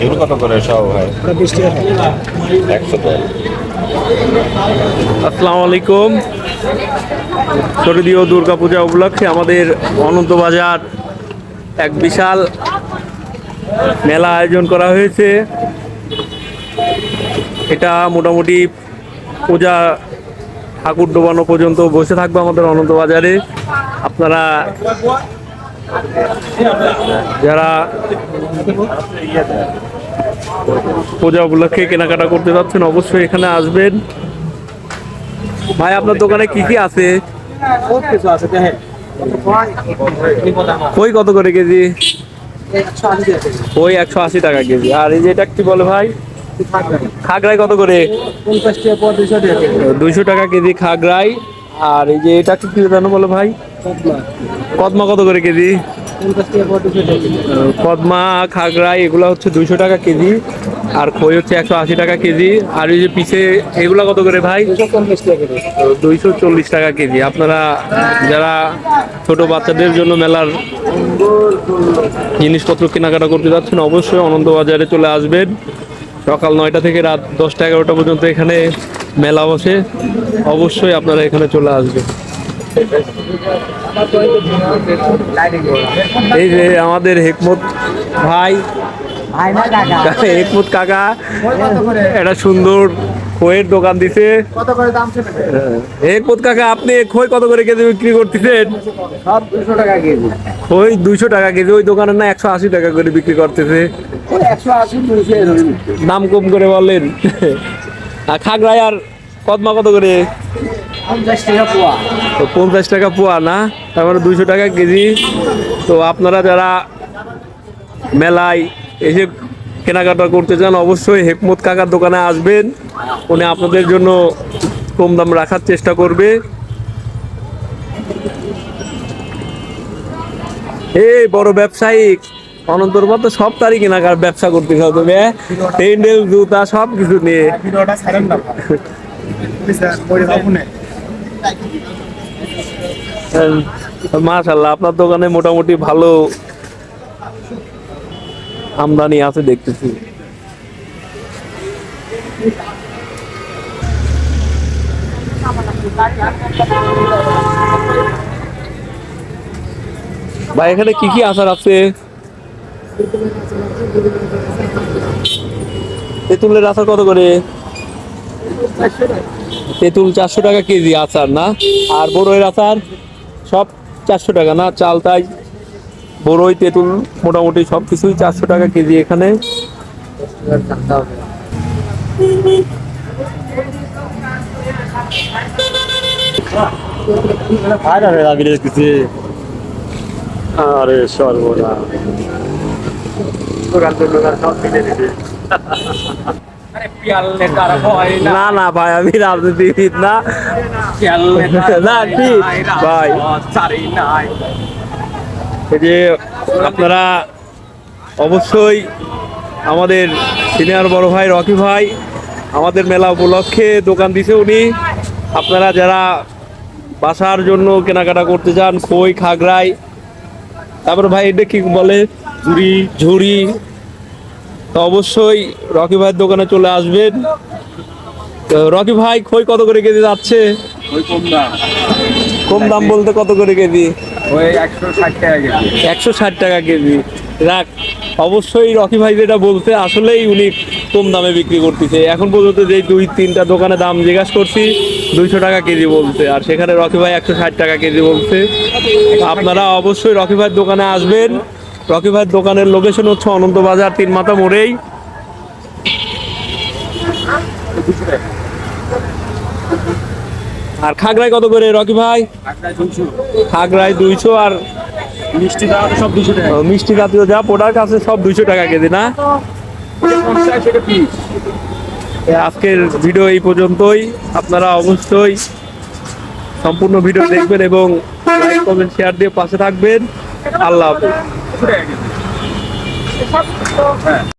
এগুলো কত করে সব ভাই? 100 টাকা। আসসালামু আলাইকুম। শারদীয় দুর্গাপূজা উপলক্ষে আমাদের অনন্ত বাজার এক বিশাল মেলা আয়োজন করা হয়েছে। এটা মোটামুটি পূজা ঠাকুর ডোবানো পর্যন্ত বসে থাকবে আমাদের অনন্ত বাজারে। আপনারা যারা পূজা উপলক্ষে কেনাকাটা করতে যাচ্ছেন অবশ্যই এখানে আসবেন। ভাই, আপনার দোকানে কি কি আছে? কই কত করে কেজি? ওই 180 টাকা কেজি। আর এই যে এটা কি বলে ভাই? খাগড়াই কত করে? 200 টাকা কেজি খাগড়াই। আর এই যে এটা কি জানো বলো ভাই? কদমা কত করে কেজি? কদমা, খাগড়াই এগুলো হচ্ছে 200 টাকা কেজি। আর খই হচ্ছে 180 টাকা কেজি। আর এই যে পিছে এগুলা কত করে ভাই? 240 টাকা কেজি। আপনারা যারা ছোট বাচ্চাদের জন্য মেলার জিনিসপত্র কেনাকাটা করতে যাচ্ছেন অবশ্যই অনন্ত বাজারে চলে আসবেন। সকাল 9টা থেকে রাত 10টা-11টা পর্যন্ত এখানে মেলা বসে। অবশ্যই আপনারা এখানে চলে আসবেন। এই যে আমাদের হেকমত ভাই, হেকমত কাকা একটা সুন্দর খইয়ের দোকান দিছে। হেকমত কাকা, আপনি খই কত করে কেজি বিক্রি করতেছেন? সব 200 টাকা কেজি। খই 200 টাকা কেজি। ওই দোকানের না 180 টাকা করে বিক্রি করতেছে। 180 200 দাম কম করে বলেন। আর খাগড়াই আর কদমা কত করে? 50 টাকা পোয়া। 50 টাকা পোয়া না, তার মানে 200 টাকা কেজি। তো আপনারা যারা মেলায় এসে কেনাকাটা করতে চান অবশ্যই হেকমত কাকার দোকানে আসবেন। উনি আপনাদের জন্য কম দাম রাখার চেষ্টা করবে। এই বড় ব্যবসায়িক অনন্তর মতো সব তারই কেনাকার ব্যবসা করতে হবে। স্যান্ডেল, জুতা সব কিছু নিয়ে। মাশাআল্লাহ, আপনার দোকানে মোটামুটি ভালো আমদানি আছে দেখতেছি। ভাই, এখানে কি কি আচার আছে? তেঁতুলের আচার কত করে? তেঁতুল 400 টাকা কেজি আচার না? আর বড়ইয়ের আচার সব 400 টাকা না? চালতাই, বড়ই, তেঁতুল মোটামুটি সব কিছুই 400 টাকা কেজি এখানে। আরে সর্বনাশ, না না ভাই, আমি রাজনীতিবিদ না। না কি ভাই, এই যে আপনারা অবশ্যই আমাদের সিনিয়র বড় ভাই রকি ভাই আমাদের মেলা উপলক্ষে দোকান দিছে উনি। আপনারা যারা বাসার জন্য কেনাকাটা করতে চান, খই, খাগড়াই, তারপর ভাই এটা কি বলে, ঝুড়ি, তো অবশ্যই রকি ভাইয়ের দোকানে চলে আসবেন। তো রকি ভাই, খই কত করে কেজি যাচ্ছে? কম দাম বলতে কত করে কেজি? 160 টাকা কেজি। রাখ, অবশ্যই রকি ভাই যেটা বলতে আসলেই উনি কম দামে বিক্রি করতেছে। এখন পর্যন্ত যে 2-3টা দোকানে দাম জিজ্ঞাসা করছি 200 টাকা কেজি বলছে, আর সেখানে রকি ভাই 160 টাকা কেজি বলছে। আপনারা অবশ্যই রকি ভাইয়ের দোকানে আসবেন। রকি ভাইয়ের দোকানের লোকেশন হচ্ছে অনন্ত বাজার 3 মাথা মোড়েই। আর খাগড়াই কত করে রকি ভাই? খাগড়াই 200। আর মিষ্টি জাতীয় সব 200 টাকা। মিষ্টি জাতীয় যা প্রোডাক্ট আছে সব 200 টাকা কেজি না? আজকের ভিডিও এই পর্যন্তই। আপনারা অবশ্যই সম্পূর্ণ ভিডিও দেখবেন এবং লাইক, কমেন্ট, শেয়ার দিয়ে পাশে থাকবেন। আল্লাহ হাফেজ।